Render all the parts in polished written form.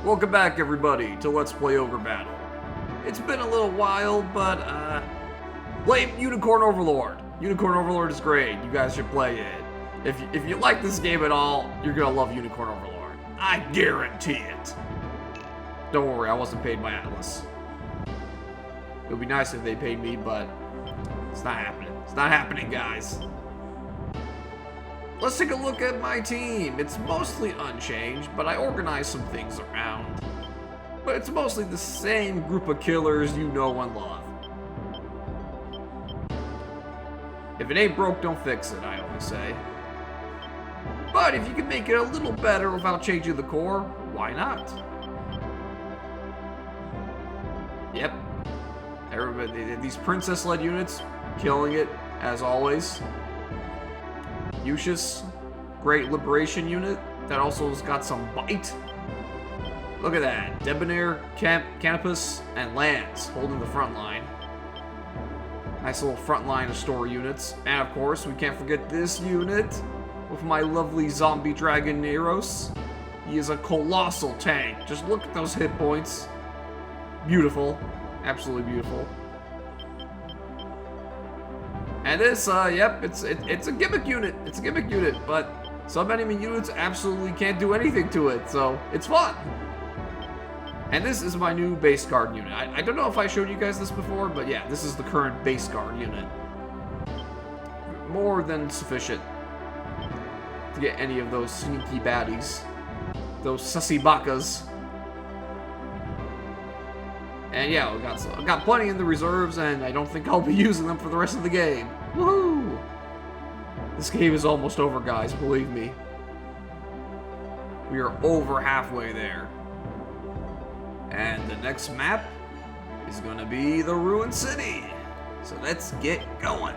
Welcome back, everybody, to Let's Play Ogre Battle. It's been a little while, but, play Unicorn Overlord. Unicorn Overlord is great. You guys should play it. If you like this game at all, you're gonna love Unicorn Overlord. I guarantee it. Don't worry, I wasn't paid by Atlas. It would be nice if they paid me, but it's not happening. It's not happening, guys. Let's take a look at my team. It's mostly unchanged, but I organized some things around. But it's mostly the same group of killers you know and love. If it ain't broke, don't fix it, I always say. But if you can make it a little better without changing the core, why not? Yep. Everybody, these princess-led units, killing it, as always. Lucius, great liberation unit that also has got some bite. Look at that. Debonair, Canopus, and Lance holding the front line. Nice little front line of story units. And of course, we can't forget this unit with my lovely zombie dragon Neros. He is a colossal tank. Just look at those hit points. Beautiful. Absolutely beautiful. And this, yep, it's a gimmick unit. It's a gimmick unit, but some enemy units absolutely can't do anything to it, so it's fun. And this is my new base guard unit. I don't know if I showed you guys this before, but yeah, this is the current base guard unit. More than sufficient to get any of those sneaky baddies. Those sussy bakas. And yeah, I've got plenty in the reserves, and I don't think I'll be using them for the rest of the game. Woohoo! This game is almost over, guys, believe me. We are over halfway there. And the next map is going to be the Ruined City. So let's get going.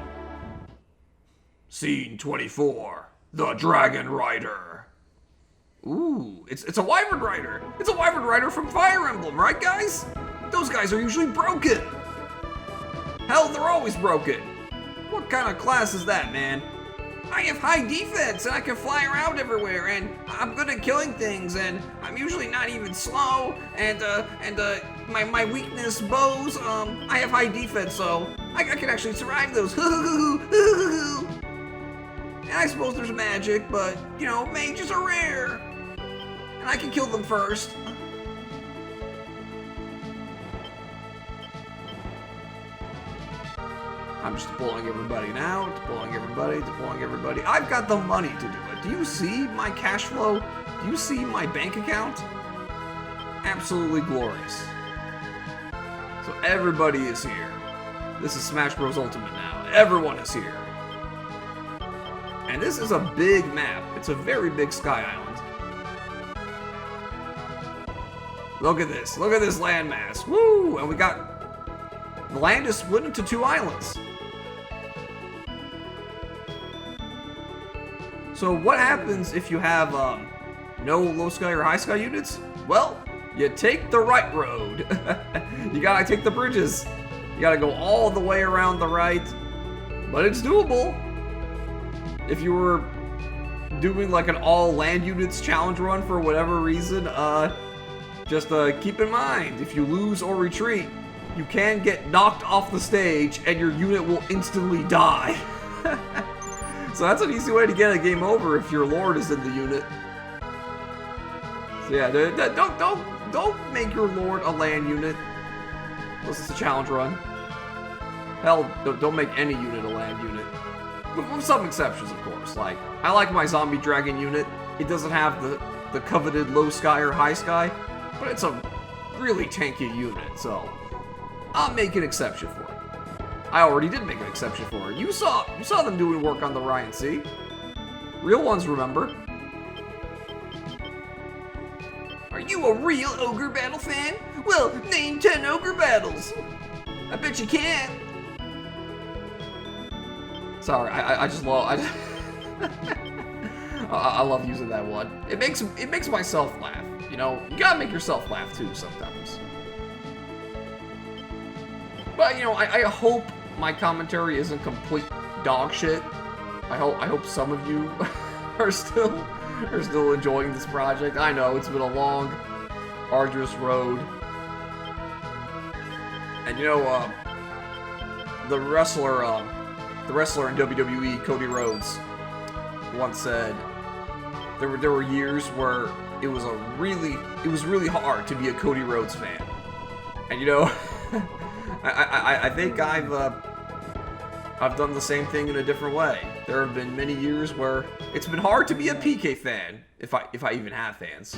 Scene 24, the Dragon Rider. Ooh, it's a Wyvern Rider. It's a Wyvern Rider from Fire Emblem, right, guys? Those guys are usually broken. Hell, they're always broken. What kind of class is that, man? I have high defense, and I can fly around everywhere, and I'm good at killing things, and I'm usually not even slow, and my weakness, bows, I have high defense, so I can actually survive those. And I suppose there's magic, but, you know, mages are rare. And I can kill them first. I'm just deploying everybody now, deploying everybody. I've got the money to do it. Do you see my cash flow? Do you see my bank account? Absolutely glorious. So everybody is here. This is Smash Bros. Ultimate now. Everyone is here. And this is a big map. It's a very big Sky Island. Look at this. Look at this landmass. Woo! And we got... The land is split into 2 islands. So what happens if you have no low sky or high sky units? Well, you take the right road. You gotta take the bridges. You gotta go all the way around the right. But it's doable. If you were doing like an all land units challenge run for whatever reason, just keep in mind, if you lose or retreat, you can get knocked off the stage and your unit will instantly die. So that's an easy way to get a game over if your lord is in the unit. So yeah, don't make your lord a land unit. Unless it's a challenge run. Hell, don't make any unit a land unit. With some exceptions, of course. Like, I like my zombie dragon unit. It doesn't have the coveted low sky or high sky, but it's a really tanky unit, so I'll make an exception for it. I already did make an exception for it. You saw them doing work on the Ruined Sea. Real ones, remember. Are you a real Ogre Battle fan? Well, name 10 Ogre Battles. I bet you can. Sorry, I just love... I love using that one. It makes myself laugh. You know, you gotta make yourself laugh too sometimes. But, you know, I hope my commentary isn't complete dog shit. I hope some of you are still enjoying this project. I know it's been a long arduous road. And you know, the wrestler in WWE, Cody Rhodes, once said there were years where it was really hard to be a Cody Rhodes fan. And you know, I think I've done the same thing in a different way. There have been many years where it's been hard to be a PK fan, if I even have fans.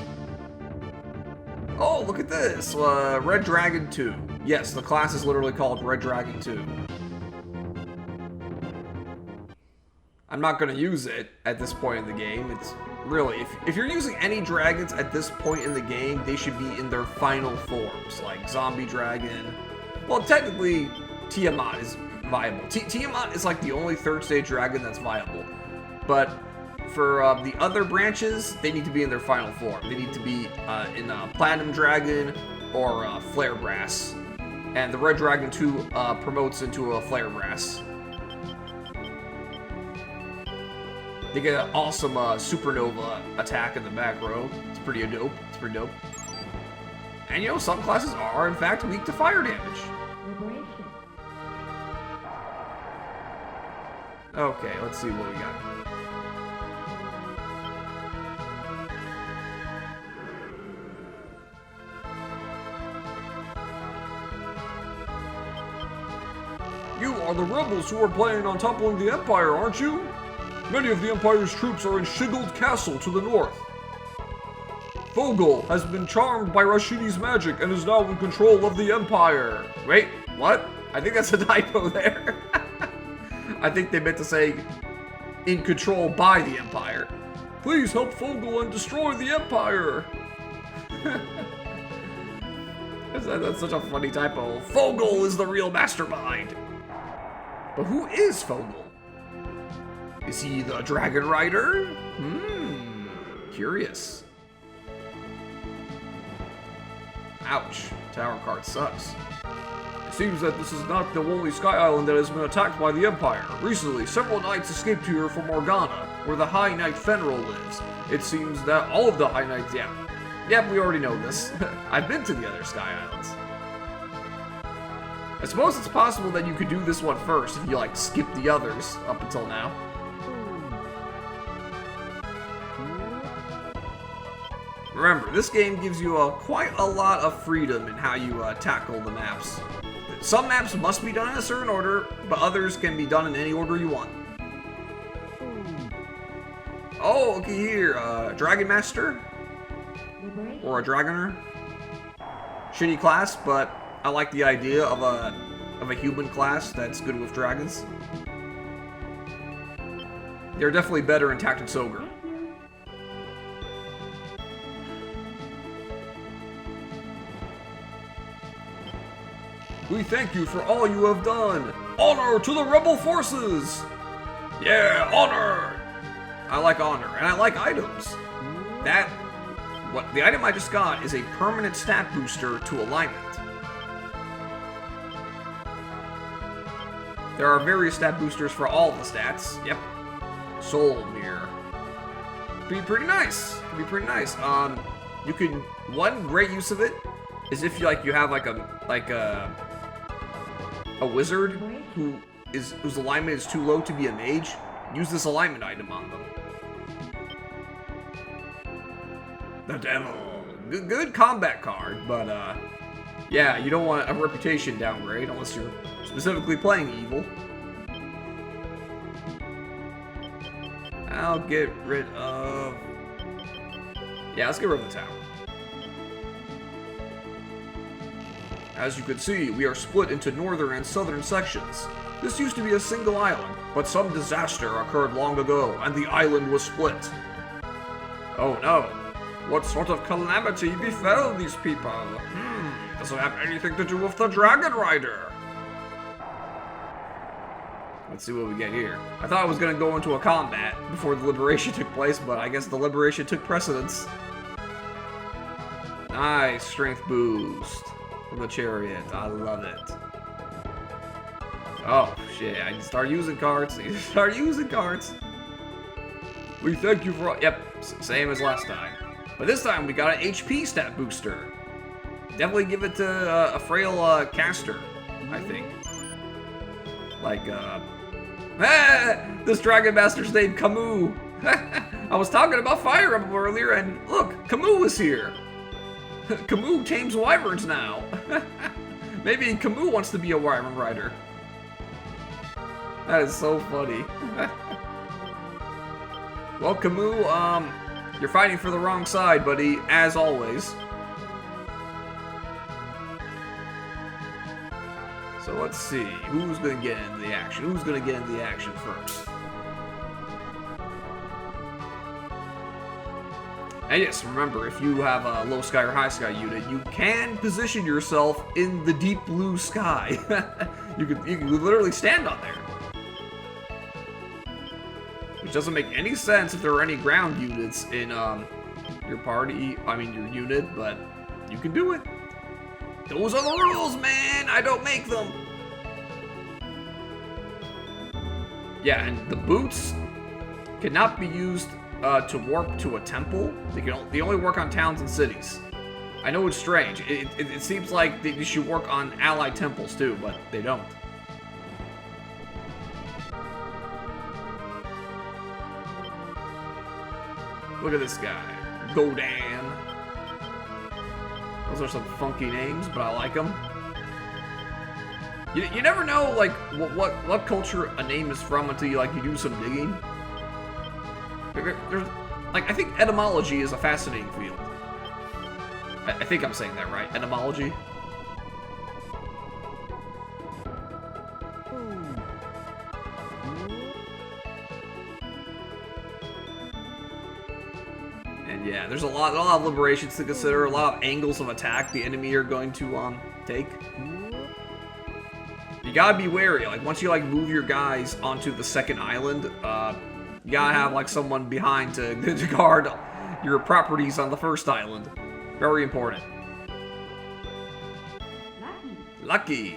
Oh, look at this! Red Dragon 2. Yes, the class is literally called Red Dragon 2. I'm not going to use it at this point in the game. It's really, if you're using any dragons at this point in the game, they should be in their final forms, like Zombie Dragon. Well, technically, Tiamat is viable. Tiamat is like the only third stage dragon that's viable. But for the other branches, they need to be in their final form. They need to be in Platinum Dragon or Flare Brass. And the Red Dragon 2 promotes into a Flare Brass. They get an awesome supernova attack in the back row. It's pretty dope. It's pretty dope. And you know, some classes are in fact weak to fire damage. Okay, let's see what we got. You are the rebels who are planning on toppling the Empire, aren't you? Many of the Empire's troops are in Shiguld Castle to the north. Fogel has been charmed by Rashidi's magic and is now in control of the Empire. Wait, what? I think that's a typo there. I think they meant to say in control by the Empire. Please help Fogel and destroy the Empire. That's such a funny typo. Fogel is the real mastermind. But who is Fogel? Is he the Dragon Rider? Curious. Ouch. Tower card sucks. It seems that this is not the only Sky Island that has been attacked by the Empire. Recently, several knights escaped here from Morgana, where the High Knight Fenrir lives. It seems that all of the High Knights... Yep, we already know this. I've been to the other Sky Islands. I suppose it's possible that you could do this one first if you, like, skip the others up until now. Remember, this game gives you quite a lot of freedom in how you tackle the maps. Some maps must be done in a certain order, but others can be done in any order you want. Oh, okay, here, Dragon Master? Or a Dragoner? Shitty class, but I like the idea of a human class that's good with dragons. They're definitely better in Tactics Ogre. We thank you for all you have done. Honor to the rebel forces! Yeah, honor! I like honor, and I like items. The item I just got is a permanent stat booster to alignment. There are various stat boosters for all the stats. Yep. Soul Mirror. Be pretty nice. Can be pretty nice. You can. One great use of it is if you have a wizard whose alignment is too low to be a mage. Use this alignment item on them. The Devil. Good combat card, but yeah, you don't want a reputation downgrade unless you're specifically playing evil. I'll get rid of... Yeah, let's get rid of the tower. As you can see, we are split into northern and southern sections. This used to be a single island, but some disaster occurred long ago, and the island was split. Oh no. What sort of calamity befell these people? Does it have anything to do with the Dragon Rider? Let's see what we get here. I thought I was going to go into a combat before the liberation took place, but I guess the liberation took precedence. Nice strength boost from the chariot. I love it. Oh, shit. I need to start using cards. We thank you for... Yep, same as last time. But this time we got an HP stat booster. Definitely give it to a frail caster, I think. Like, this Dragon Master's named Camus. I was talking about Fire Emblem earlier, and look, Camus is here. Camus tames wyverns now. Maybe Camus wants to be a wyvern rider. That is so funny. Well, Camus, you're fighting for the wrong side, buddy, as always. So let's see, who's gonna get into the action? Who's gonna get into the action first? And yes, remember, if you have a low sky or high sky unit, you can position yourself in the deep blue sky. you can literally stand on there. Which doesn't make any sense if there are any ground units in your party, your unit, but you can do it. Those are the rules, man! I don't make them! Yeah, and the boots cannot be used to warp to a temple. They only work on towns and cities. I know it's strange. It seems like they should work on allied temples too, but they don't. Look at this guy. Godan. Those are some funky names, but I like them. You never know, like, what culture a name is from until you do some digging. There's, I think etymology is a fascinating field. I think I'm saying that right. Etymology. And yeah, there's a lot of liberations to consider, a lot of angles of attack the enemy are going to take. You gotta be wary. Like, once you move your guys onto the second island, you gotta have someone behind to guard your properties on the first island. Very important. Lucky.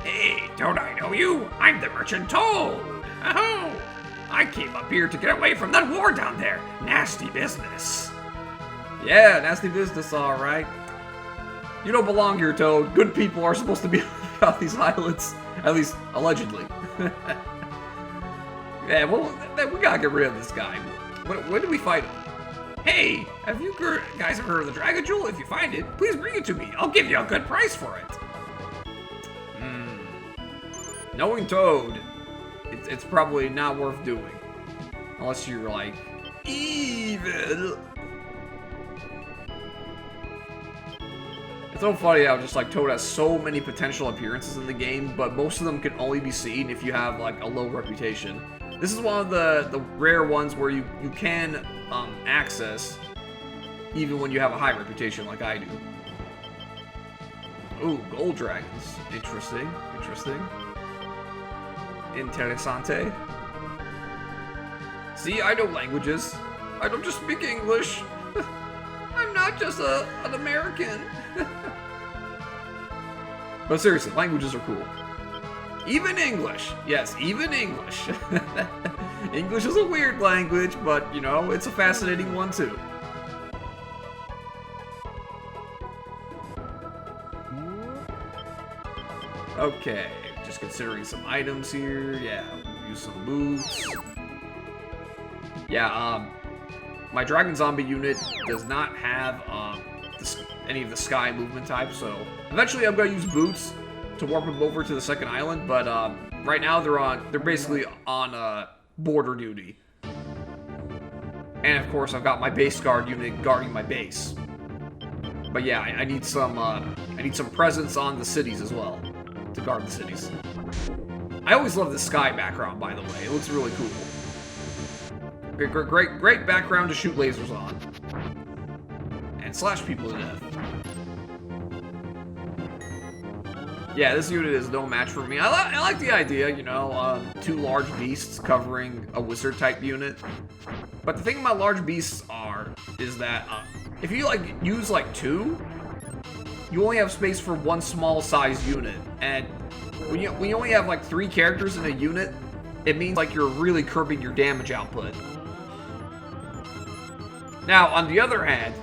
Hey, don't I know you? I'm the Merchant Toad. Oh, I came up here to get away from that war down there. Nasty business. Yeah, nasty business, all right. You don't belong here, Toad. Good people are supposed to be on these islands, at least allegedly. Yeah, well, we gotta get rid of this guy. When do we fight him? Hey, have you guys ever heard of the Dragon Jewel? If you find it, please bring it to me. I'll give you a good price for it. Knowing Toad, it's probably not worth doing. Unless you're, evil. It's so funny how Toad has so many potential appearances in the game, but most of them can only be seen if you have, a low reputation. This is one of the rare ones where you can access even when you have a high reputation like I do. Ooh, gold dragons. Interesting. Interessante. See, I know languages. I don't just speak English. I'm not just an American. But seriously, languages are cool. Even English. Yes, even English. English is a weird language, but, it's a fascinating one, too. Okay, just considering some items here. Yeah, we'll use some boots. Yeah, my Dragon Zombie unit does not have any of the sky movement types, so eventually I'm going to use boots to warp them over to the second island, but right now they're basically on border duty. And of course I've got my base guard unit guarding my base. But yeah, I need some presence on the cities as well to guard the cities. I always love the sky background, by the way. It looks really cool. Great background to shoot lasers on. And slash people to death. Yeah, this unit is no match for me. I like the idea, two large beasts covering a wizard-type unit. But the thing about large beasts is that if you, use, two, you only have space for one small-sized unit. And when you only have, 3 characters in a unit, it means like you're really curbing your damage output. Now, on the other hand,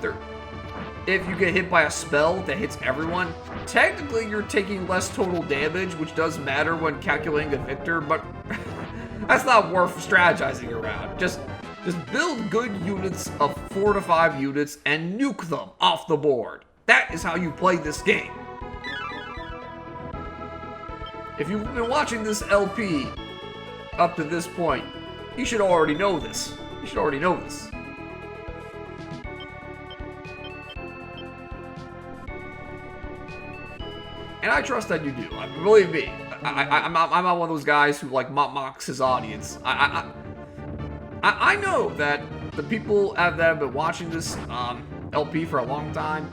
if you get hit by a spell that hits everyone, technically you're taking less total damage, which does matter when calculating a victor, but that's not worth strategizing around. Just build good units of 4 to 5 units and nuke them off the board. That is how you play this game. If you've been watching this LP up to this point, you should already know this. You should already know this. And I trust that you do. Believe me, I'm not one of those guys who like mocks his audience. I know that the people that have been watching this LP for a long time,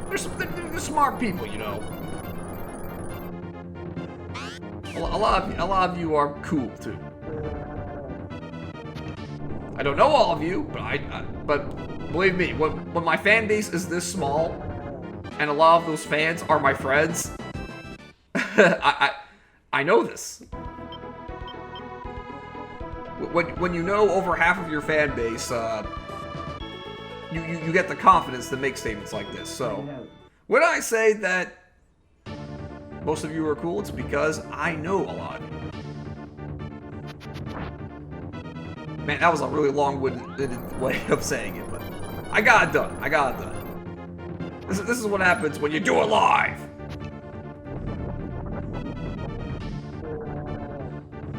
they're smart people, you know. A lot of you are cool too. I don't know all of you, but believe me, when my fan base is this small, and a lot of those fans are my friends, I know this. When you know over half of your fan base, you get the confidence to make statements like this. So, when I say that most of you are cool, it's because I know a lot of you. Man, that was a really long-winded way of saying it, but I got it done. I got it done. This is what happens when you do it live.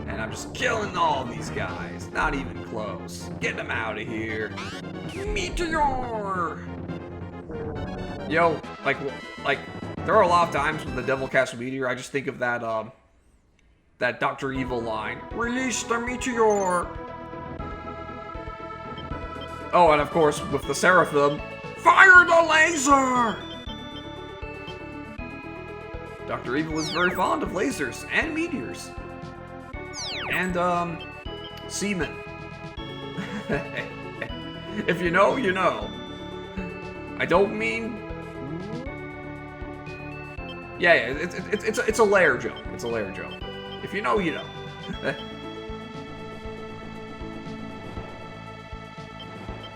And I'm just killing all these guys. Not even close. Get them out of here. Meteor! Yo, like, there are a lot of times when the devil casts a meteor, I just think of that Dr. Evil line. Release the meteor! Oh, and of course, with the Seraphim, fire the laser! Dr. Evil is very fond of lasers and meteors. And, semen. If you know, you know. I don't mean... Yeah, it's a layer joke. It's a layer joke. If you know, you know.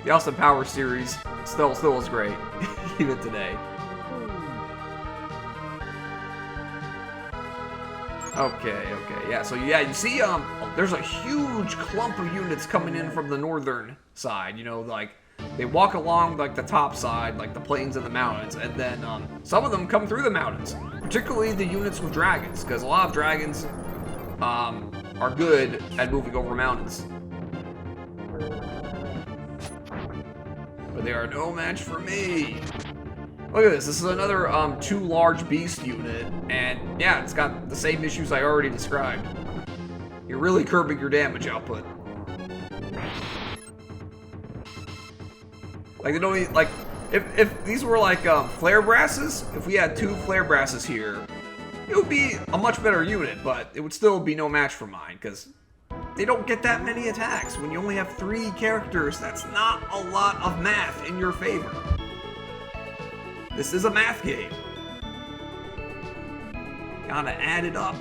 The Austin Powers series still is great, even today. Okay, yeah. So yeah, you see, there's a huge clump of units coming in from the northern side. You know, like they walk along like the top side, like the plains and the mountains, and then some of them come through the mountains. Particularly the units with dragons, because a lot of dragons are good at moving over mountains. But they are no match for me. Look at this. This is another 2 large beast unit, and yeah, it's got the same issues I already described. You're really curbing your damage output. Like, they don't even, like, if these were like flare brasses, if we had 2 flare brasses here, it would be a much better unit, but it would still be no match for mine, because they don't get that many attacks. When you only have 3 characters, that's not a lot of math in your favor. This is a math game. Gotta add it up.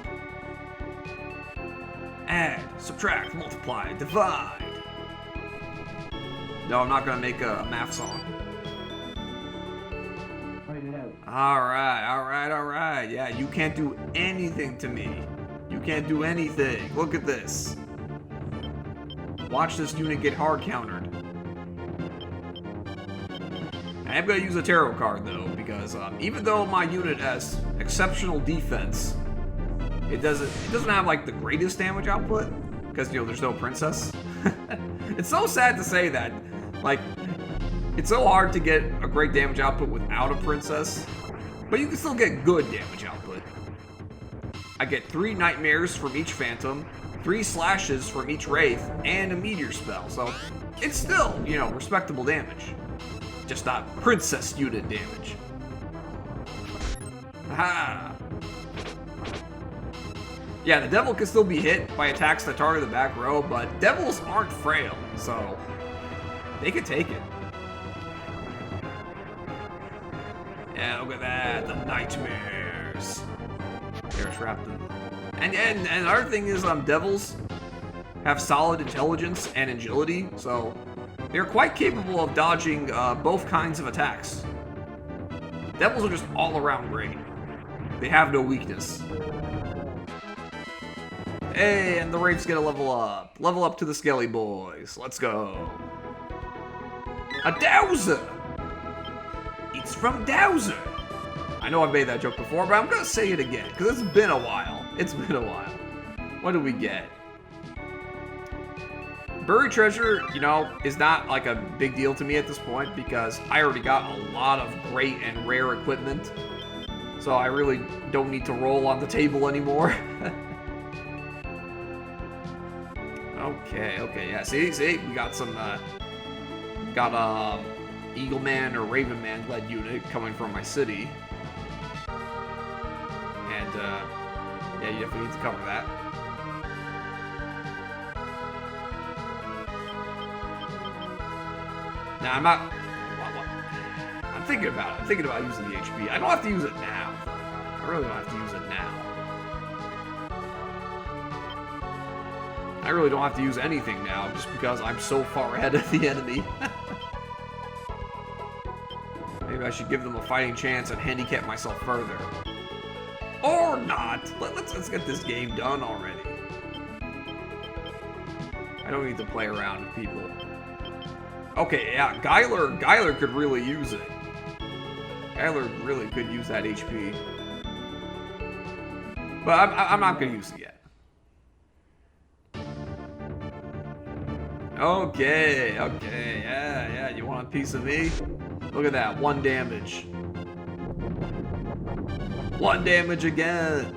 Add, subtract, multiply, divide. No, I'm not gonna make a math song. Alright. Yeah, you can't do anything to me. You can't do anything. Look at this. Watch this unit get hard countered. I am going to use a tarot card though, because even though my unit has exceptional defense, it doesn't have like the greatest damage output, because you know there's no princess. It's so sad to say that, like, it's so hard to get a great damage output without a princess, but you can still get good damage output. I get 3 nightmares from each phantom, 3 slashes from each wraith, and a meteor spell, so it's still, you know, respectable damage. Just not princess unit damage. Aha! Yeah, the devil can still be hit by attacks that target the back row, but devils aren't frail, so they can take it. Yeah, look at that, the nightmares. They're trapped in. And another thing is, devils, have solid intelligence and agility, so they're quite capable of dodging both kinds of attacks. Devils are just all around great. They have no weakness. Hey, and the Wraith's gonna level up. Level up to the Skelly Boys. Let's go. A Dowser! It's from Dowser! I know I've made that joke before, but I'm gonna say it again, because it's been a while. It's been a while. What do we get? Buried treasure, you know, is not like a big deal to me at this point, because I already got a lot of great and rare equipment. So I really don't need to roll on the table anymore. Okay, yeah, see, we got some, Eagle Man or Raven Man led unit coming from my city. And, yeah, you definitely need to cover that. Now, I'm not, I'm thinking about it. I'm thinking about using the HP. I don't have to use it now. I really don't have to use it now. I really don't have to use anything now, just because I'm so far ahead of the enemy. Maybe I should give them a fighting chance and handicap myself further. Or not! Let's get this game done already. I don't need to play around with people. Okay, yeah, Geiler could really use it. Geiler really could use that HP. But I'm not going to use it yet. Okay, yeah, you want a piece of me? Look at that, 1 damage. 1 damage again.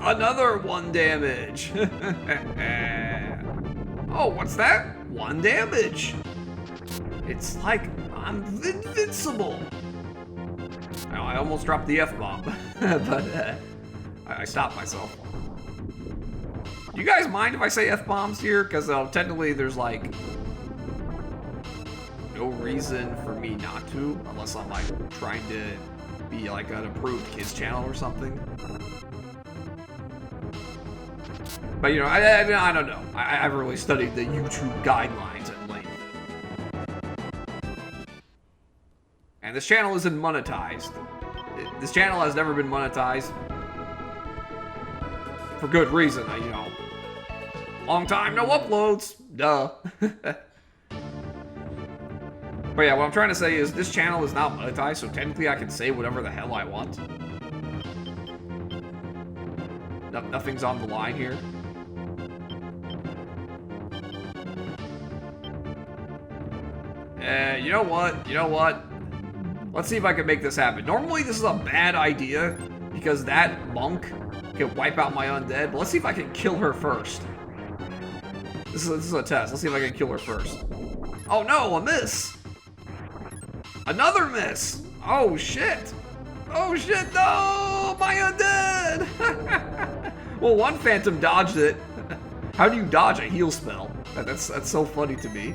Another 1 damage. Oh, what's that? 1 damage. It's like I'm invincible. I almost dropped the F-bomb, but I stopped myself. Do you guys mind if I say F-bombs here? Because technically there's like no reason for me not to, unless I'm like trying to be like an approved kids channel or something. But you know, I don't know. I haven't really studied the YouTube guidelines at length. And this channel isn't monetized. This channel has never been monetized. For good reason, you know. Long time, no uploads. Duh. But yeah, what I'm trying to say is this channel is not monetized, so technically I can say whatever the hell I want. Nothing's on the line here. You know what? Let's see if I can make this happen. Normally this is a bad idea, because that monk can wipe out my undead, but let's see if I can kill her first. This is a test. Let's see if I can kill her first. Oh no, a miss! Another miss! Oh shit! Oh shit, no! My undead! Well, one phantom dodged it. How do you dodge a heal spell? That's so funny to me.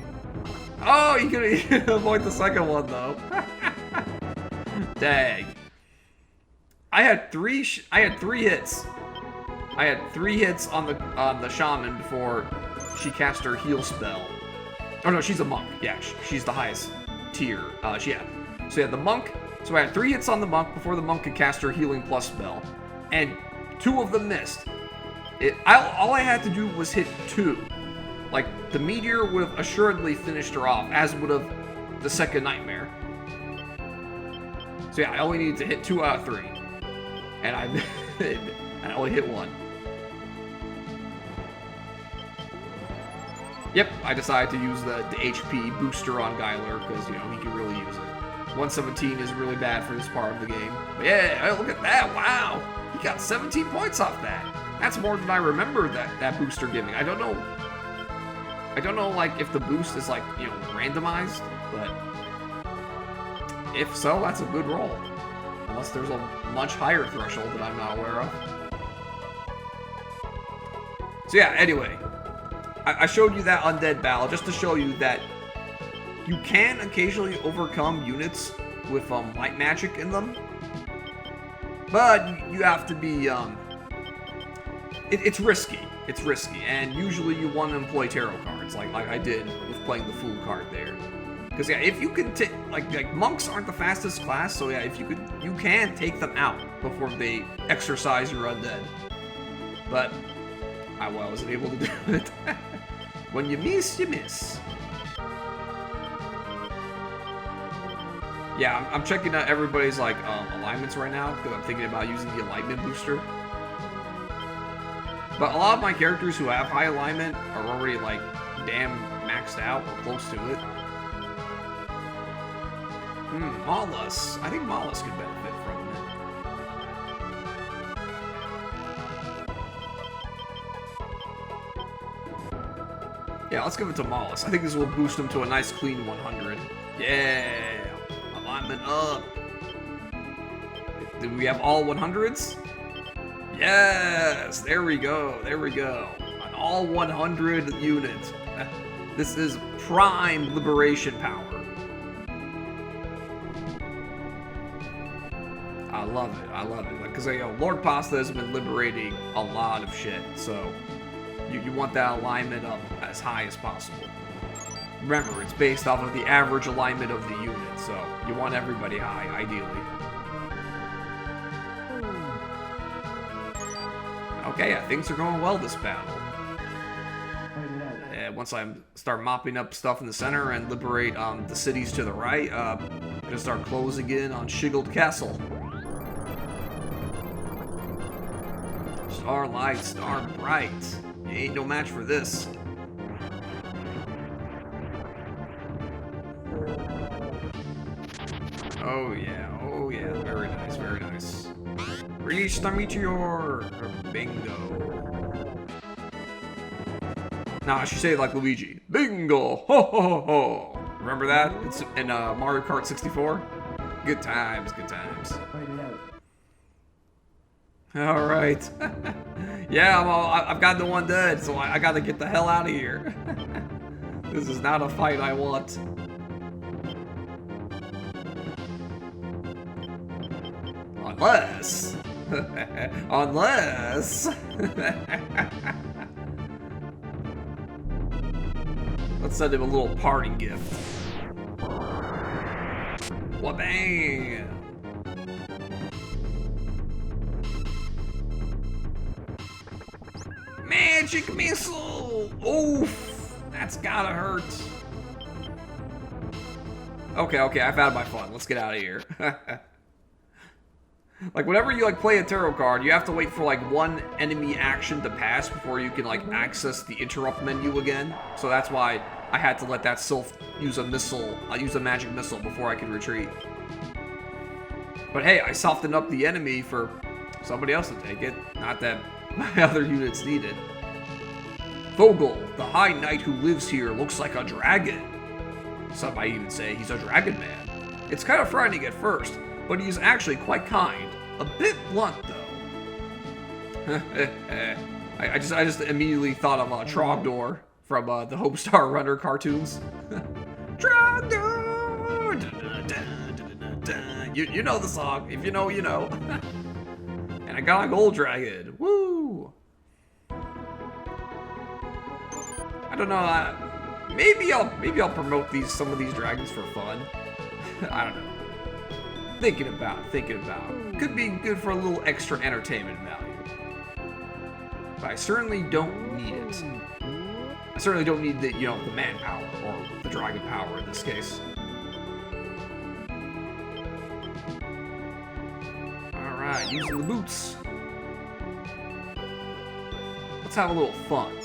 Oh, you can avoid the second one though. Dang. I had three hits. I had 3 hits on the shaman before she cast her heal spell. Oh no, she's a monk. Yeah, she's the highest tier. Yeah. So yeah, the monk. So I had 3 hits on the monk before the monk could cast her healing plus spell, and 2 of them missed. All I had to do was hit 2. Like, the meteor would have assuredly finished her off, as would have the second nightmare. So yeah, I only needed to hit 2 out of 3. And I only hit 1. Yep, I decided to use the HP booster on Geiler, because, you know, he can really use it. 117 is really bad for this part of the game. But yeah, look at that, wow! He got 17 points off that. That's more than I remember that booster giving. I don't know, like, if the boost is, like, you know, randomized, but if so, that's a good roll. Unless there's a much higher threshold that I'm not aware of. So yeah, anyway, I showed you that undead battle just to show you that you can occasionally overcome units with light magic in them, but you have to be it's risky. It's risky, and usually you want to employ tarot cards, like I did with playing the Fool card there. Because yeah, if you can take like monks aren't the fastest class, so yeah, if you can take them out before they exercise your undead. But I wasn't able to do it. When you miss, you miss. Yeah, I'm checking out everybody's like alignments right now because I'm thinking about using the alignment booster. But a lot of my characters who have high alignment are already like damn maxed out or close to it. Mollusk. I think Mollusk could benefit from it. Yeah, let's give it to Mollusk. I think this will boost him to a nice clean 100. Yeah! Alignment up! Did we have all 100s? Yes! There we go, there we go. An all 100 unit. This is prime liberation power. I love it, I love it. Because Lord Pasta has been liberating a lot of shit, so you want that alignment up as high as possible. Remember, it's based off of the average alignment of the unit, so you want everybody high, ideally. Okay, yeah, things are going well this battle. Once I start mopping up stuff in the center and liberate the cities to the right, I'm gonna start closing in on Shiguld Castle. Starlight, star bright. You ain't no match for this. Oh yeah, very nice, very nice. Release the meteor! Bingo. Nah, I should say it like Luigi. Bingo! Ho ho ho ho! Remember that? It's in Mario Kart 64? Good times, good times. Alright. Yeah, I've got the one dead, so I gotta get the hell out of here. This is not a fight I want. Unless... Unless... Let's send him a little parting gift. Wha-bang! Magic missile! Oof! That's gotta hurt. Okay, I've had my fun. Let's get out of here. Like, whenever you, play a tarot card, you have to wait for, one enemy action to pass before you can, access the interrupt menu again. So that's why I had to let that sylph use a missile, use a magic missile before I could retreat. But hey, I softened up the enemy for somebody else to take it. Not that my other units need it. Vogel, the High Knight who lives here, looks like a dragon. Some might even say he's a dragon man. It's kind of frightening at first, but he's actually quite kind. A bit blunt, though. I just immediately thought of Trogdor from the Homestar Runner cartoons. Trogdor! You know the song. If you know, you know. And I got a gold dragon. Woo! I don't know. Maybe I'll promote some of these dragons for fun. I don't know. Thinking about. Could be good for a little extra entertainment value. But I certainly don't need it. I certainly don't need the manpower or the dragon power in this case. Alright, using the boots. Let's have a little fun.